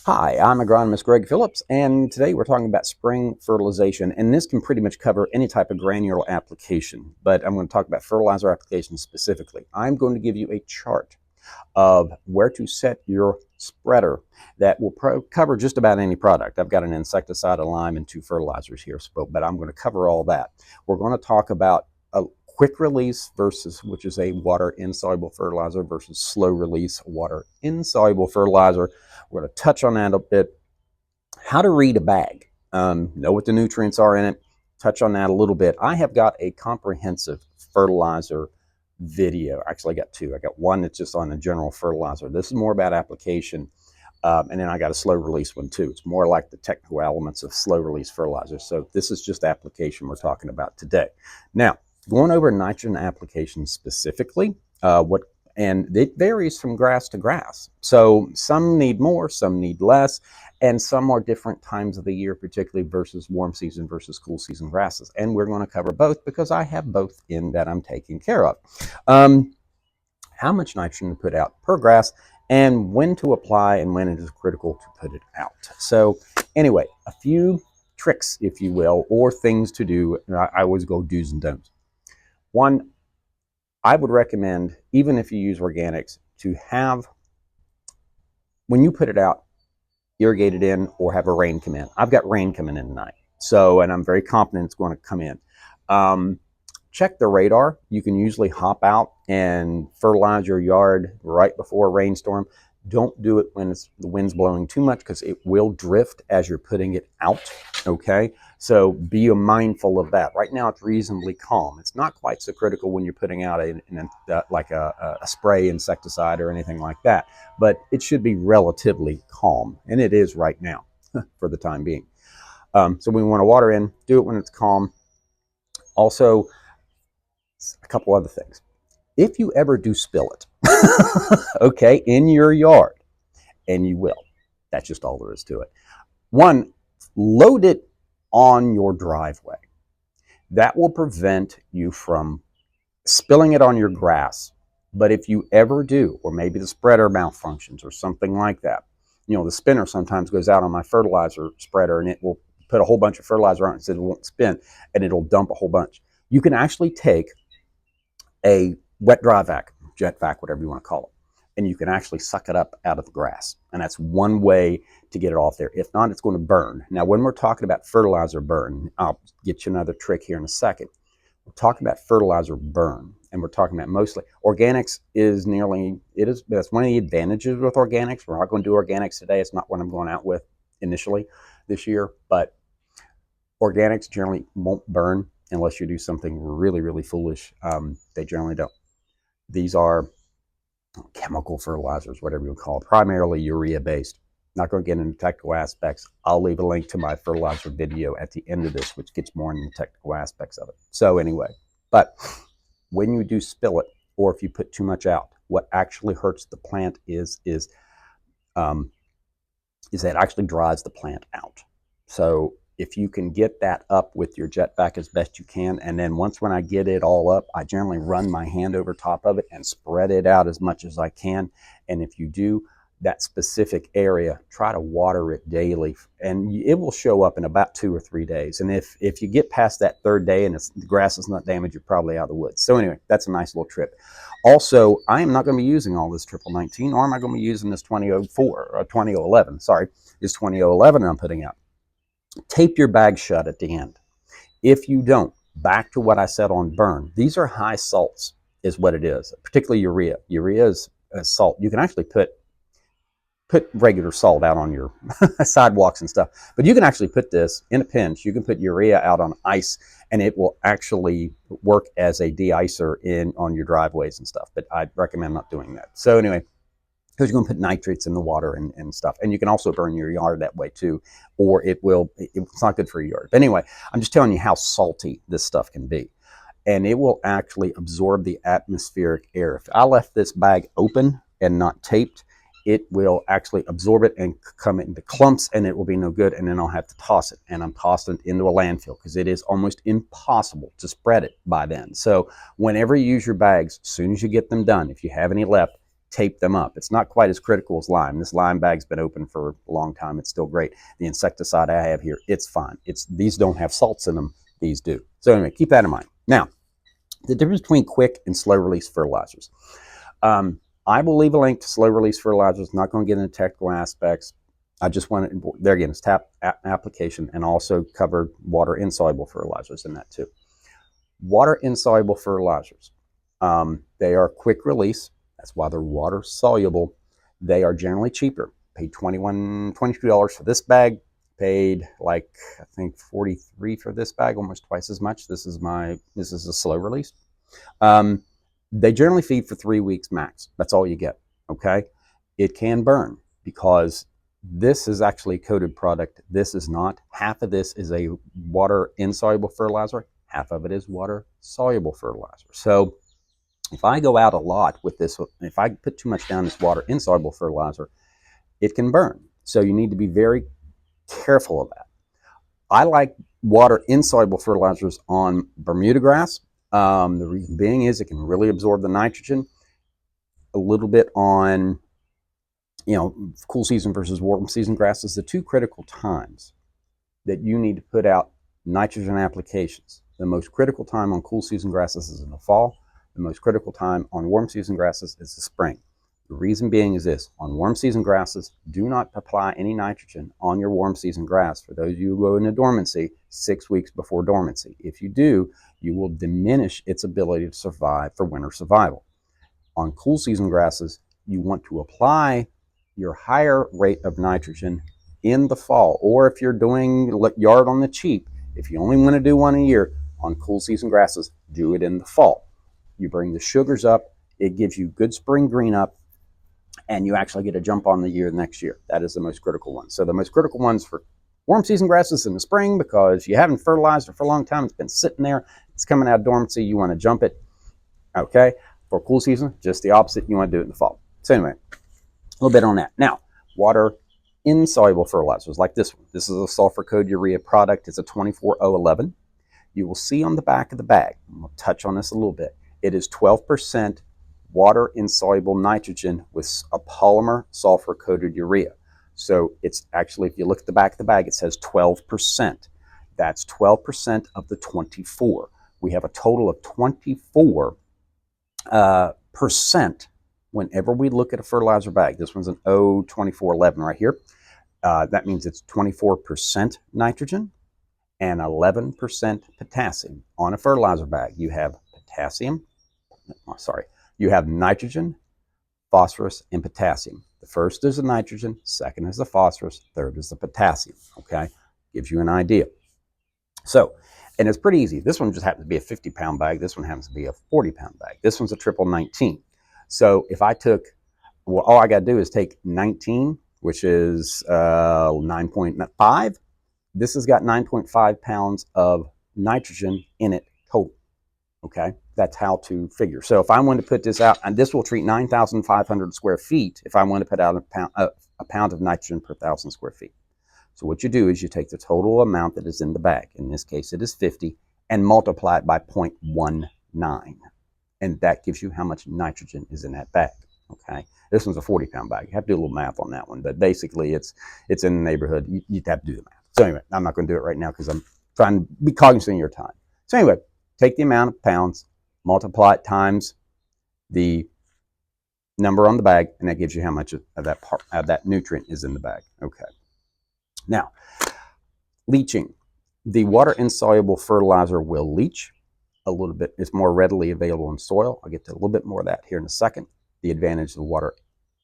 Hi, I'm agronomist Greg Phillips, and today we're talking about spring fertilization. And this can pretty much cover any type of granular application, but I'm going to talk about fertilizer applications specifically. I'm going to give you a chart of where to set your spreader that will cover just about any product. I've got an insecticide, a lime, and two fertilizers here, but I'm going to cover all that. We're going to talk about a quick release versus, which is a water insoluble fertilizer, versus slow release water insoluble fertilizer. We're going to touch on that a bit. How to read a bag, know what the nutrients are in it, touch on that a little bit. I have got a comprehensive fertilizer video. Actually, I got two. I got one that's just on the general fertilizer. This is more about application. And then I got a slow release one too. It's more like the technical elements of slow release fertilizer. So this is just application we're talking about today. Now, going over nitrogen application specifically, and it varies from grass to grass. So some need more, some need less, and some are different times of the year, particularly versus warm season versus cool season grasses. And we're going to cover both because I have both in that I'm taking care of. How much nitrogen to put out per grass, and when to apply and when it is critical to put it out. So anyway, a few tricks, if you will, or things to do. I always go do's and don'ts. One, I would recommend, even if you use organics, to have, when you put it out, irrigate it in or have a rain come in. I've got rain coming in tonight, and I'm very confident it's going to come in. Check the radar. You can usually hop out and fertilize your yard right before a rainstorm. Don't do it when the wind's blowing too much because it will drift as you're putting it out, okay? So be mindful of that. Right now it's reasonably calm. It's not quite so critical when you're putting out like a spray insecticide or anything like that, but it should be relatively calm, and it is right now for the time being. So we want to water in, do it when it's calm. Also, a couple other things. If you ever do spill it, okay, in your yard, and you will, that's just all there is to it. One, load it on your driveway. That will prevent you from spilling it on your grass. But if you ever do, or maybe the spreader malfunctions or something like that, the spinner sometimes goes out on my fertilizer spreader and it will put a whole bunch of fertilizer on it so it won't spin and it'll dump a whole bunch. You can actually take a wet dry vac, jet vac, whatever you want to call it, and you can actually suck it up out of the grass. And that's one way to get it off there. If not, it's going to burn. Now, when we're talking about fertilizer burn, I'll get you another trick here in a second. We're talking about fertilizer burn, and we're talking about mostly organics. That's one of the advantages with organics. We're not going to do organics today. It's not what I'm going out with initially this year, but organics generally won't burn unless you do something really, really foolish. They generally don't. These are chemical fertilizers, whatever you call it, primarily urea-based. Not going to get into technical aspects. I'll leave a link to my fertilizer video at the end of this, which gets more into the technical aspects of it. So anyway, but when you do spill it, or if you put too much out, what actually hurts the plant is that it actually dries the plant out. So if you can get that up with your jet vac as best you can, and then when I get it all up, I generally run my hand over top of it and spread it out as much as I can. And if you do that specific area, try to water it daily, and it will show up in about 2 or 3 days. And if you get past that third day and the grass is not damaged, you're probably out of the woods. So anyway, that's a nice little trip. Also, I am not going to be using all this 1919, or am I going to be using this 2004 or 2011? Sorry, this 2011 I'm putting out. Tape your bag shut at the end. If you don't, back to what I said on burn, these are high salts is what it is, particularly urea. Urea is salt. You can actually put regular salt out on your sidewalks and stuff, but you can actually put this in a pinch. You can put urea out on ice and it will actually work as a de-icer on your driveways and stuff, but I recommend not doing that. So anyway, because you're going to put nitrates in the water and stuff. And you can also burn your yard that way too, or it's not good for your yard. But anyway, I'm just telling you how salty this stuff can be. And it will actually absorb the atmospheric air. If I left this bag open and not taped, it will actually absorb it and come into clumps, and it will be no good, and then I'll have to toss it. And I'm tossing it into a landfill because it is almost impossible to spread it by then. So whenever you use your bags, as soon as you get them done, if you have any left, tape them up. It's not quite as critical as lime. This lime bag's been open for a long time. It's still great. The insecticide I have here, it's fine. These don't have salts in them. These do. So anyway, keep that in mind. Now, the difference between quick and slow release fertilizers. I will leave a link to slow release fertilizers. Not going to get into technical aspects. I just want to, there again, it's tap application, and also covered water insoluble fertilizers in that too. Water insoluble fertilizers, they are quick release. That's why they're water soluble. They are generally cheaper. Paid $22 for this bag. Paid like, I think, $43 for this bag, almost twice as much. This is a slow release. They generally feed for 3 weeks max. That's all you get. Okay, it can burn because this is actually a coated product. This is not. Half of this is a water insoluble fertilizer. Half of it is water soluble fertilizer. So if I go out a lot with this, if I put too much down this water insoluble fertilizer, it can burn. So you need to be very careful of that. I like water insoluble fertilizers on Bermuda grass. The reason being is it can really absorb the nitrogen. A little bit on, cool season versus warm season grasses, the two critical times that you need to put out nitrogen applications. The most critical time on cool season grasses is in the fall. The most critical time on warm season grasses is the spring. The reason being is this: on warm season grasses, do not apply any nitrogen on your warm season grass. For those of you who go into dormancy 6 weeks before dormancy, if you do, you will diminish its ability to survive for winter survival. On cool season grasses, you want to apply your higher rate of nitrogen in the fall, or if you're doing yard on the cheap, if you only want to do one a year on cool season grasses, do it in the fall. You bring the sugars up, it gives you good spring green up, and you actually get a jump on the year next year. That is the most critical one. So the most critical ones for warm season grasses in the spring, because you haven't fertilized it for a long time, it's been sitting there, it's coming out of dormancy, you want to jump it. Okay, for cool season, just the opposite, you want to do it in the fall. So anyway, a little bit on that. Now, water insoluble fertilizers like this one. This is a sulfur-coated urea product. It's a 24011. You will see on the back of the bag, we'll touch on this a little bit, it is 12% water insoluble nitrogen with a polymer sulfur-coated urea. So it's actually, if you look at the back of the bag, it says 12%. That's 12% of the 24. We have a total of 24% whenever we look at a fertilizer bag. This one's an O2411 right here. That means it's 24% nitrogen and 11% potassium. On a fertilizer bag, you have you have nitrogen, phosphorus, and potassium. The first is the nitrogen, second is the phosphorus, third is the potassium, okay? Gives you an idea. So, and it's pretty easy. This one just happens to be a 50-pound bag. This one happens to be a 40-pound bag. This one's a 19. So if I took, well, all I got to do is take 19, which is 9.5. This has got 9.5 pounds of nitrogen in it total. Okay, that's how to figure. So if I want to put this out, and this will treat 9,500 square feet if I want to put out a pound of nitrogen per 1,000 square feet. So what you do is you take the total amount that is in the bag, in this case it is 50, and multiply it by 0.19. And that gives you how much nitrogen is in that bag. Okay, this one's a 40-pound bag. You have to do a little math on that one, but basically it's in the neighborhood. You have to do the math. So anyway, I'm not going to do it right now because I'm trying to be cognizant of your time. So anyway, take the amount of pounds, multiply it times the number on the bag, and that gives you how much of that nutrient is in the bag. Okay. Now, leaching. The water insoluble fertilizer will leach a little bit. It's more readily available in soil. I'll get to a little bit more of that here in a second. The advantage of the water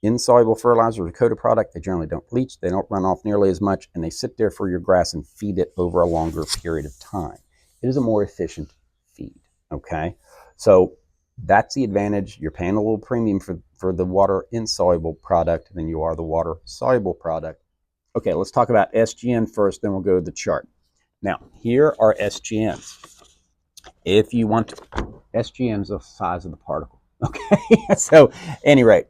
insoluble fertilizer is a coated product. They generally don't leach. They don't run off nearly as much, and they sit there for your grass and feed it over a longer period of time. It is a more efficient feed. Okay, so that's the advantage. You're paying a little premium for the water insoluble product than you are the water soluble product. Okay, let's talk about SGN first, then we'll go to the chart. Now, here are SGNs. If you want to, SGN's the size of the particle. Okay, so at any rate,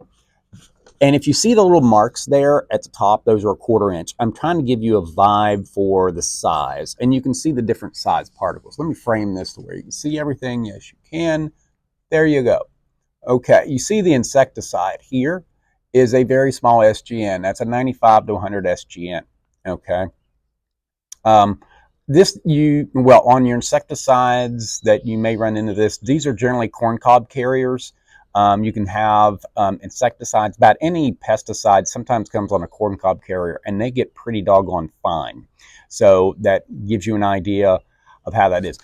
and if you see the little marks there at the top, those are a 1/4 inch. I'm trying to give you a vibe for the size, and you can see the different size particles. Let me frame this to where you can see everything. Yes, you can. There you go. Okay, you see the insecticide here is a very small SGN. That's a 95 to 100 SGN. Okay. Um, on your insecticides that you may run into this, these are generally corncob carriers. You can have insecticides, about any pesticide sometimes comes on a corncob carrier, and they get pretty doggone fine. So that gives you an idea of how that is.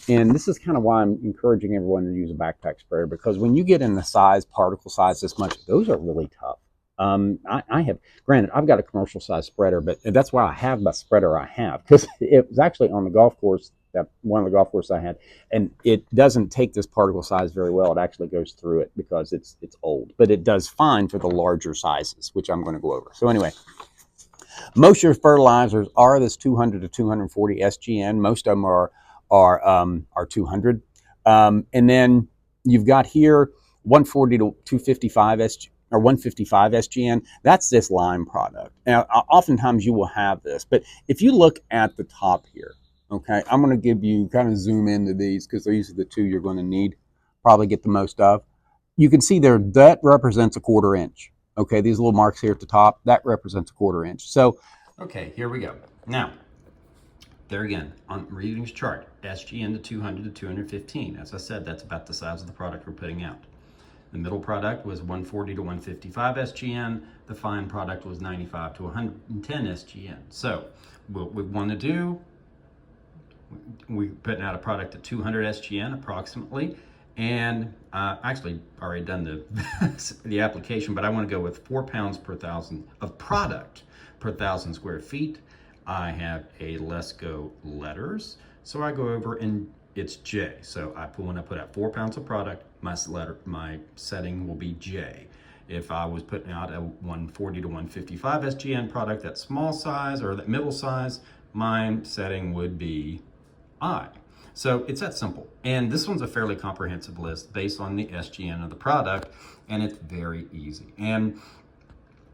And this is kind of why I'm encouraging everyone to use a backpack sprayer, because when you get in the size, particle size this much, those are really tough. I have, granted, I've got a commercial size spreader, but that's why I have the spreader I have, because it was actually on the golf course, that one of the golf courses I had, and it doesn't take this particle size very well. It actually goes through it because it's old, but it does fine for the larger sizes, which I'm going to go over. So anyway, most of your fertilizers are this 200 to 240 SGN. Most of them are 200, and then you've got here 140 to 255 SGN. Or 155 SGN, that's this lime product. Now, oftentimes you will have this, but if you look at the top here, okay, I'm going to give you, kind of zoom into these because these are the two you're going to need, probably get the most of. You can see there, that represents a 1/4 inch. Okay, these little marks here at the top, that represents a 1/4 inch. So, okay, here we go. Now, there again, on reading this chart, SGN to 200 to 215. As I said, that's about the size of the product we're putting out. The middle product was 140 to 155 SGN. The fine product was 95 to 110 SGN. So what we want to do, we're putting out a product at 200 SGN approximately. And actually already done the application, but I want to go with 4 pounds per thousand of product per 1,000 square feet. I have a Let's Go letters. So I go over and it's J. So when I put out 4 pounds of product, my setting will be J. If I was putting out a 140 to 155 SGN product, that small size or that middle size, my setting would be I. So it's that simple. And this one's a fairly comprehensive list based on the SGN of the product, and it's very easy. And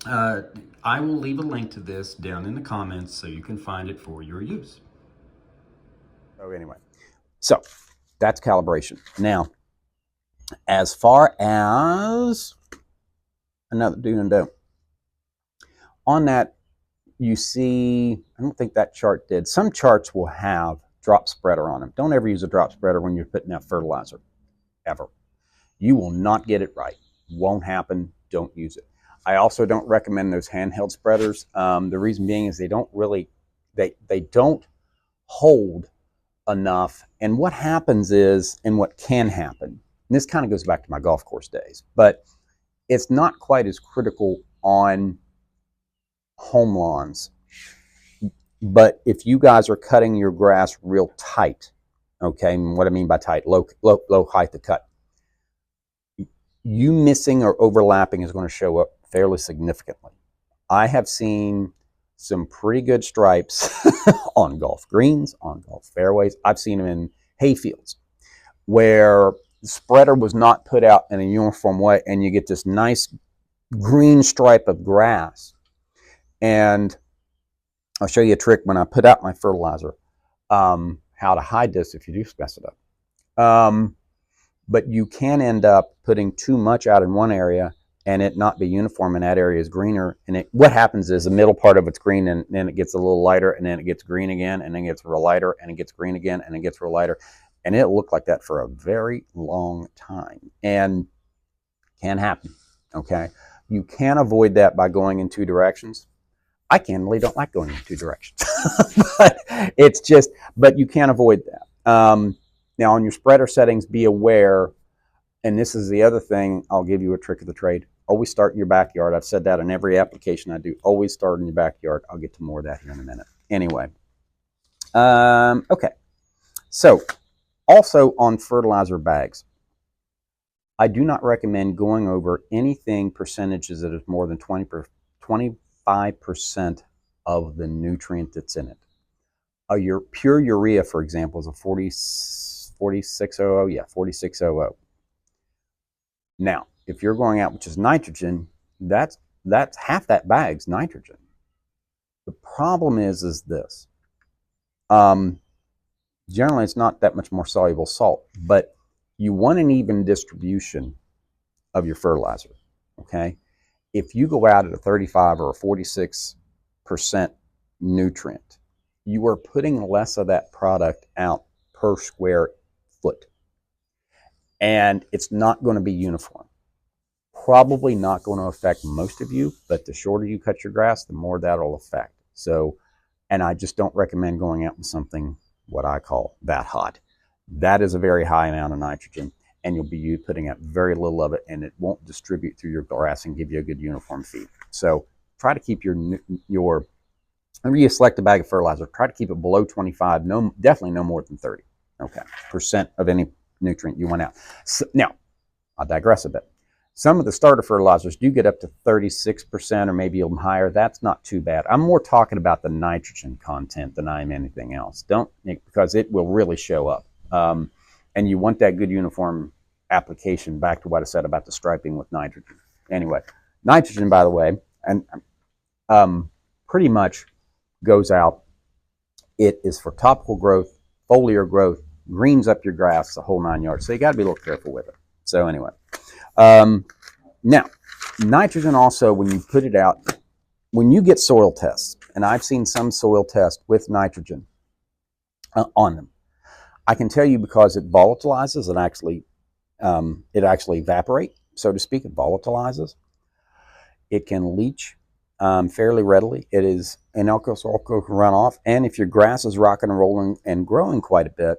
I will leave a link to this down in the comments so you can find it for your use. So anyway, so that's calibration. Now, as far as another do and don't, on that you see, I don't think that chart did. Some charts will have drop spreader on them. Don't ever use a drop spreader when you're putting out fertilizer, ever. You will not get it right. Won't happen. Don't use it. I also don't recommend those handheld spreaders. The reason being is they don't really, they don't hold enough. And what happens is, and what can happen, and this kind of goes back to my golf course days, but it's not quite as critical on home lawns. But if you guys are cutting your grass real tight, okay, and what I mean by tight, low height to cut, you missing or overlapping is going to show up fairly significantly. I have seen some pretty good stripes on golf greens, on golf fairways. I've seen them in hayfields where the spreader was not put out in a uniform way, and you get this nice green stripe of grass. And I'll show you a trick when I put out my fertilizer, how to hide this if you do mess it up. But you can end up putting too much out in one area and it not be uniform, and that area is greener. And what happens is the middle part of it's green, and then it gets a little lighter, and then it gets green again, and then it gets real lighter, and it gets green again, and it gets real lighter. And it'll look like that for a very long time. And can happen, okay? You can avoid that by going in 2 directions. I candidly don't like going in 2 directions, but it's just, but you can't avoid that. Now on your spreader settings, be aware, and this is the other thing, I'll give you a trick of the trade. Always start in your backyard. I've said that in every application I do. Always start in your backyard. I'll get to more of that here in a minute. Anyway, okay. So also on fertilizer bags, I do not recommend going over anything percentages that is more than 25% of the nutrient that's in it. Your pure urea, for example, is a 4600. Yeah, 4600. Now, if you're going out, which is nitrogen, that's half that bag's nitrogen. The problem is this. Generally, it's not that much more soluble salt, but you want an even distribution of your fertilizer, okay? If you go out at a 35 or a 46% nutrient, you are putting less of that product out per square foot. And it's not going to be uniform. Probably not going to affect most of you, but the shorter you cut your grass, the more that'll affect. So, and I just don't recommend going out with something what I call that hot. That is a very high amount of nitrogen, and you'll be putting out very little of it, and it won't distribute through your grass and give you a good uniform feed. So try to keep your whenever you select a bag of fertilizer, try to keep it below 25, definitely no more than 30, okay, percent of any nutrient you want out. So, now, I'll digress a bit. Some of the starter fertilizers do get up to 36% or maybe even higher. That's not too bad. I'm more talking about the nitrogen content than I am anything else. Because it will really show up. And you want that good uniform application, back to what I said about the striping with nitrogen. Anyway, nitrogen, by the way, and pretty much goes out. It is for topical growth, foliar growth, greens up your grass, the whole 9 yards. So you got to be a little careful with it. So anyway, now nitrogen also, when you put it out, when you get soil tests, and I've seen some soil tests with nitrogen on them, I can tell you because it volatilizes and it actually evaporates, so to speak. It volatilizes. It can leach fairly readily. It is an alcohol can run off, and if your grass is rocking and rolling and growing quite a bit,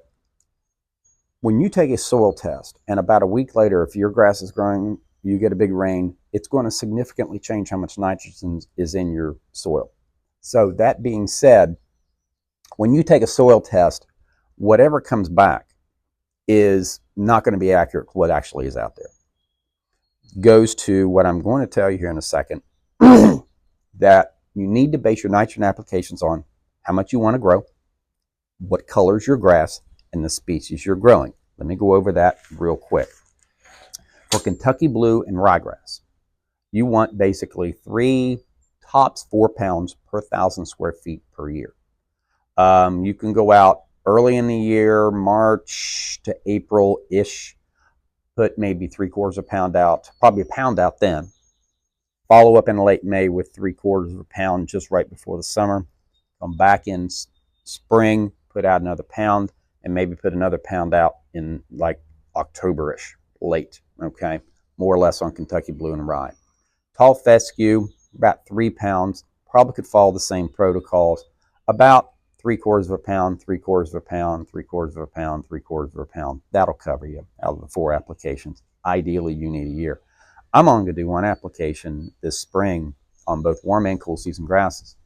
when you take a soil test and about a week later, if your grass is growing, you get a big rain, it's going to significantly change how much nitrogen is in your soil. So that being said, when you take a soil test, whatever comes back is not going to be accurate to what actually is out there. Goes to what I'm going to tell you here in a second, that you need to base your nitrogen applications on how much you want to grow, what colors your grass, and the species you're growing. Let me go over that real quick. For Kentucky blue and ryegrass, you want basically 3, tops 4 pounds per 1,000 square feet per year. You can go out early in the year, March to April-ish, put maybe 3/4 pound out, probably a pound out then. Follow up in late May with 3/4 pound just right before the summer. Come back in spring, put out another pound, and maybe put another pound out in like October-ish, late, okay? More or less on Kentucky blue and rye. Tall fescue, about 3 pounds, probably could follow the same protocols, about 3/4 pound, 3/4 pound, 3/4 pound, 3/4 pound. That'll cover you out of the 4 applications. Ideally, you need a year. I'm only going to do 1 application this spring on both warm and cool season grasses.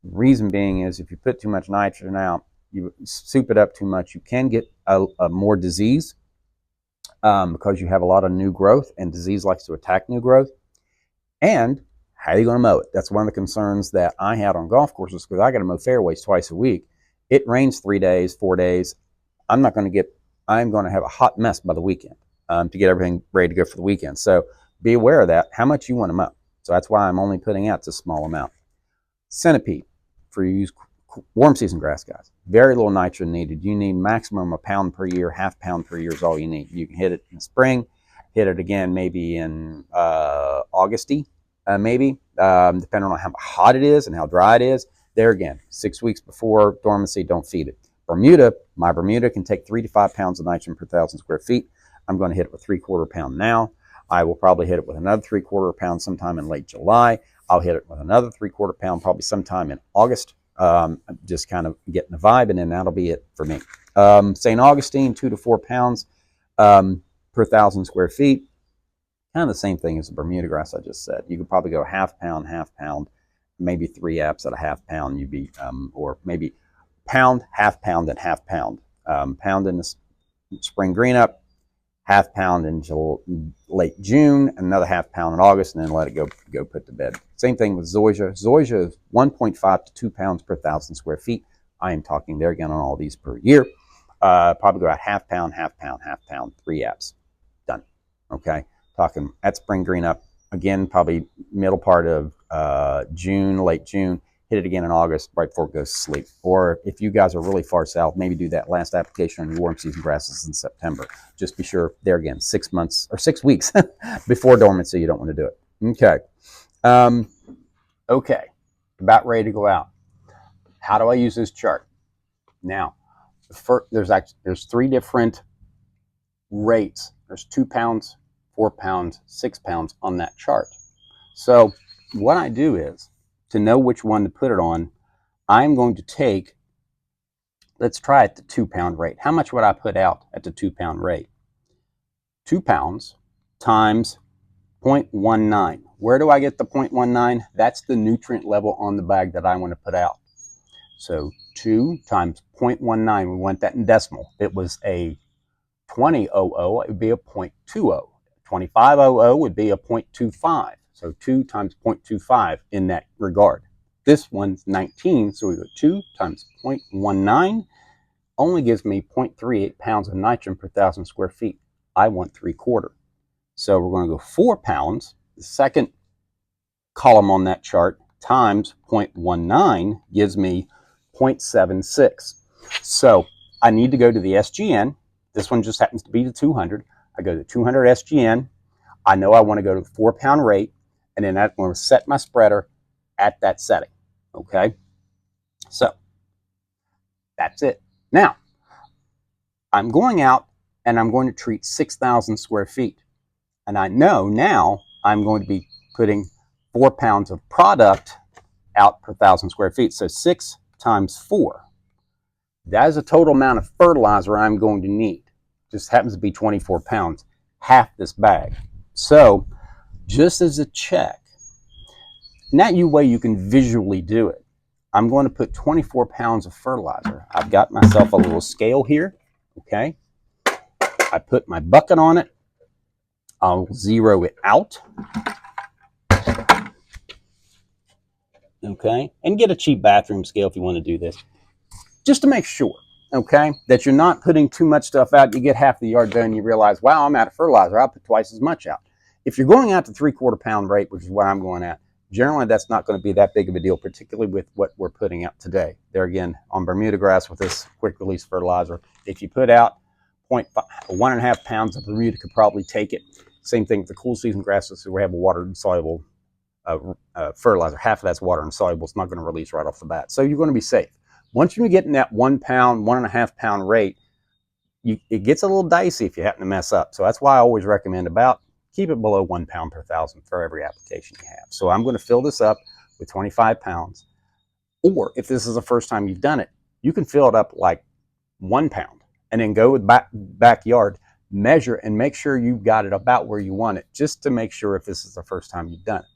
The reason being is if you put too much nitrogen out, you soup it up too much, you can get a more disease because you have a lot of new growth, and disease likes to attack new growth. And how are you going to mow it? That's one of the concerns that I had on golf courses, because I got to mow fairways twice a week. It rains 3 days, 4 days. I'm going to have a hot mess by the weekend to get everything ready to go for the weekend. So be aware of that, how much you want to mow. So that's why I'm only putting out a small amount. Centipede, for you warm season grass guys, very little nitrogen needed. You need maximum a pound per year, half pound per year is all you need. You can hit it in the spring, hit it again maybe in Augusty, maybe, depending on how hot it is and how dry it is. There again, 6 weeks before dormancy, don't feed it. Bermuda, my Bermuda can take 3 to 5 pounds of nitrogen per 1,000 square feet. I'm going to hit it with 3/4 pound now. I will probably hit it with another 3/4 pound sometime in late July. I'll hit it with another 3/4 pound probably sometime in August. Just kind of getting the vibe, and then that'll be it for me. St. Augustine, 2 to 4 pounds per 1,000 square feet. Kind of the same thing as the Bermuda grass I just said. You could probably go half pound, maybe 3 apps at a half pound. You'd be, or maybe pound, half pound, and half pound. Pound in the spring green up, half pound in late June, another half pound in August, and then let it go put to bed. Same thing with zoysia. Zoysia is 1.5 to 2 pounds per 1,000 square feet. I am talking there again on all these per year. Probably go out half pound, 3 apps. Done. Okay. Talking at spring green up again, probably middle part of June, late June. hit it again in August right before it goes to sleep. Or if you guys are really far south, maybe do that last application on your warm season grasses in September. Just be sure, there again, 6 months or 6 weeks before dormancy, you don't want to do it. Okay. Okay, about ready to go out. How do I use this chart? Now, there's 3 different rates. There's 2 pounds, 4 pounds, 6 pounds on that chart. So what I do is, to know which one to put it on, I'm going to take, let's try at the 2 pound rate. How much would I put out at the 2 pound rate? 2 pounds times 0.19. Where do I get the 0.19? That's the nutrient level on the bag that I want to put out. So 2 times 0.19, we want that in decimal. If it was a 2000, it would be a 0.20. 2500 would be a 0.25. So 2 times 0.25 in that regard. This one's 19, so we go 2 times 0.19 only gives me 0.38 pounds of nitrogen per 1,000 square feet. I want 3/4. So we're going to go 4 pounds, the second column on that chart, times 0.19 gives me 0.76. So I need to go to the SGN. This one just happens to be the 200. I go to 200 SGN. I know I want to go to the 4 pound rate, and then I'm going to set my spreader at that setting. Okay? So that's it. Now, I'm going out and I'm going to treat 6,000 square feet. And I know now I'm going to be putting 4 pounds of product out per 1,000 square feet. So 6 times 4. That is the total amount of fertilizer I'm going to need. Just happens to be 24 pounds, half this bag. So just as a check, and that way you can visually do it, I'm going to put 24 pounds of fertilizer. I've got myself a little scale here, okay? I put my bucket on it. I'll zero it out, okay? And get a cheap bathroom scale if you want to do this, just to make sure, okay, that you're not putting too much stuff out. You get half the yard done and you realize, wow, I'm out of fertilizer. I'll put twice as much out. If you're going out to 3/4 pound rate, which is what I'm going at, generally that's not going to be that big of a deal, particularly with what we're putting out today. There again, on Bermuda grass with this quick release fertilizer, if you put out 1.5 pounds of Bermuda could probably take it. Same thing with the cool season grasses, so we have a water-insoluble fertilizer. Half of that's water-insoluble. It's not going to release right off the bat. So you're going to be safe. Once you get in that 1 pound, 1.5 pound rate, it gets a little dicey if you happen to mess up. So that's why I always recommend keep it below 1 pound per 1,000 for every application you have. So I'm going to fill this up with 25 pounds. Or if this is the first time you've done it, you can fill it up like 1 pound and then go with backyard, measure and make sure you've got it about where you want it, just to make sure if this is the first time you've done it.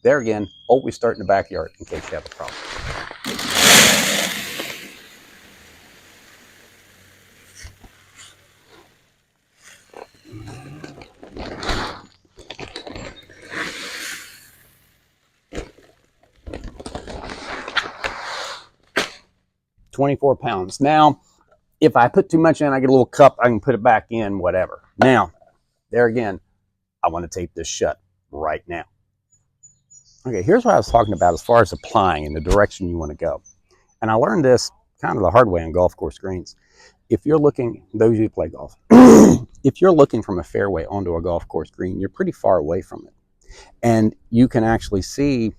There again, always start in the backyard in case you have a problem. $24 pounds. Now, if I put too much in, I get a little cup, I can put it back in, whatever. Now, there again, I want to tape this shut right now. Okay, here's what I was talking about as far as applying and the direction you want to go. And I learned this kind of the hard way on golf course greens. If you're looking, those of you who play golf, if you're looking from a fairway onto a golf course green, you're pretty far away from it. And you can actually see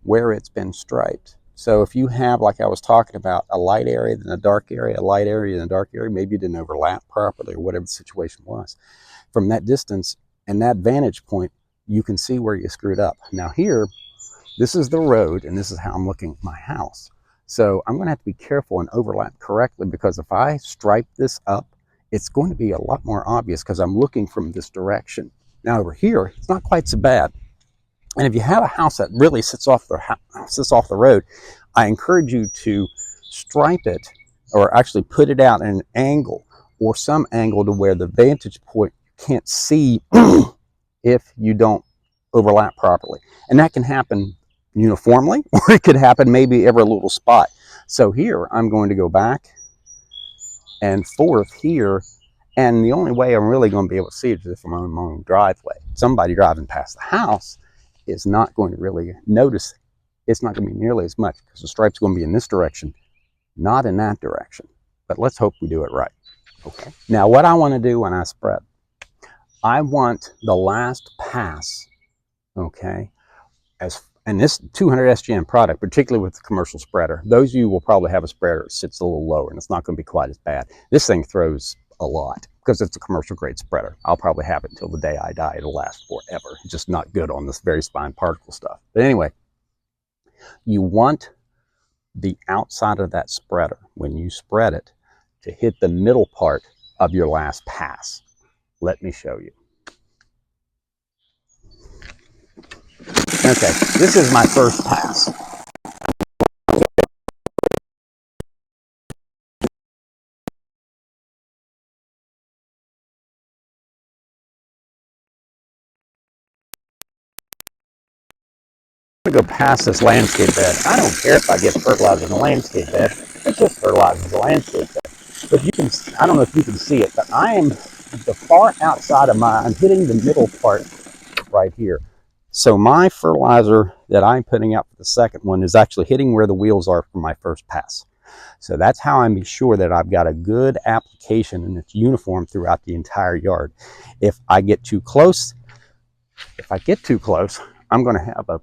where it's been striped. So if you have, like I was talking about, a light area, then a dark area, a light area, and a dark area, maybe you didn't overlap properly or whatever the situation was. From that distance and that vantage point, you can see where you screwed up. Now here, this is the road, and this is how I'm looking at my house. So I'm going to have to be careful and overlap correctly, because if I stripe this up, it's going to be a lot more obvious because I'm looking from this direction. Now over here, it's not quite so bad. And if you have a house that really sits off the road, I encourage you to stripe it, or actually put it out at an angle or some angle to where the vantage point you can't see if you don't overlap properly. And that can happen uniformly, or it could happen maybe every little spot. So here I'm going to go back and forth here, and the only way I'm really going to be able to see it is if I'm on my own driveway. Somebody driving past the house is not going to really notice it's not going to be nearly as much because the stripe's going to be in this direction, not in that direction. But let's hope we do it right. Okay. Now, what I want to do when I spread, I want the last pass, okay, and this 200 SGM product, particularly with the commercial spreader, those of you will probably have a spreader that sits a little lower and it's not going to be quite as bad. This thing throws a lot because it's a commercial grade spreader. I'll probably have it until the day I die. It'll last forever. It's just not good on this very fine particle stuff. But anyway, you want the outside of that spreader, when you spread it, to hit the middle part of your last pass. Let me show you. Okay, this is my first pass. I'm going to go past this landscape bed. I don't care if I get fertilizer in the landscape bed. It's just fertilizer in the landscape bed. But you can, I don't know if you can see it, but I am the far outside of I'm hitting the middle part right here. So my fertilizer that I'm putting out for the second one is actually hitting where the wheels are for my first pass. So that's how I make sure that I've got a good application and it's uniform throughout the entire yard. If I get too close, I'm going to have a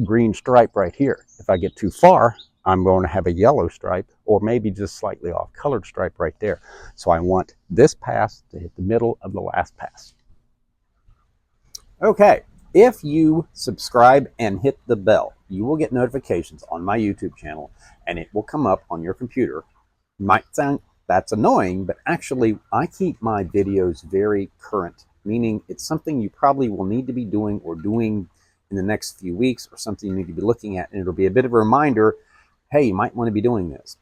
green stripe right here. If I get too far, I'm going to have a yellow stripe or maybe just slightly off colored stripe right there. So I want this pass to hit the middle of the last pass. Okay, if you subscribe and hit the bell, you will get notifications on my YouTube channel and it will come up on your computer. Might sound that's annoying, but actually I keep my videos very current, meaning it's something you probably will need to be doing or doing in the next few weeks or something you need to be looking at, and it'll be a bit of a reminder, hey, you might want to be doing this.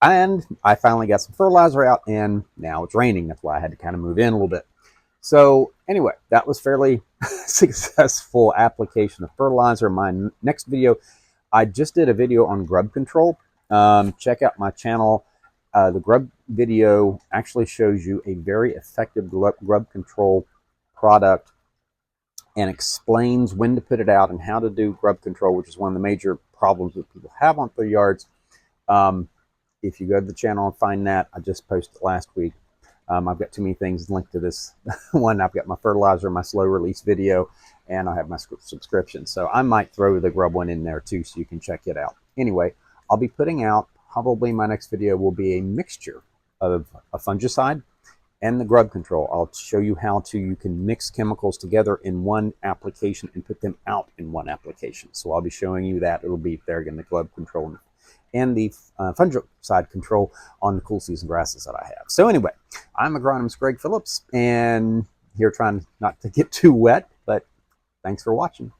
And I finally got some fertilizer out and now it's raining. That's why I had to kind of move in a little bit. So anyway, that was fairly successful application of fertilizer. My next video, I just did a video on grub control. Check out my channel. The grub video actually shows you a very effective grub control product and explains when to put it out and how to do grub control, which is one of the major problems that people have on their yards. If you go to the channel and find that, I just posted last week. I've got too many things linked to this one. I've got my fertilizer, my slow release video, and I have my subscription. So I might throw the grub one in there too so you can check it out. Anyway, I'll be putting out, probably my next video will be a mixture of a fungicide and the grub control. I'll show you how you can mix chemicals together in one application and put them out in one application. So I'll be showing you that. It'll be there again, the grub control and the fungicide control on the cool season grasses that I have. So anyway, I'm agronomist Greg Phillips, and here trying not to get too wet, but thanks for watching.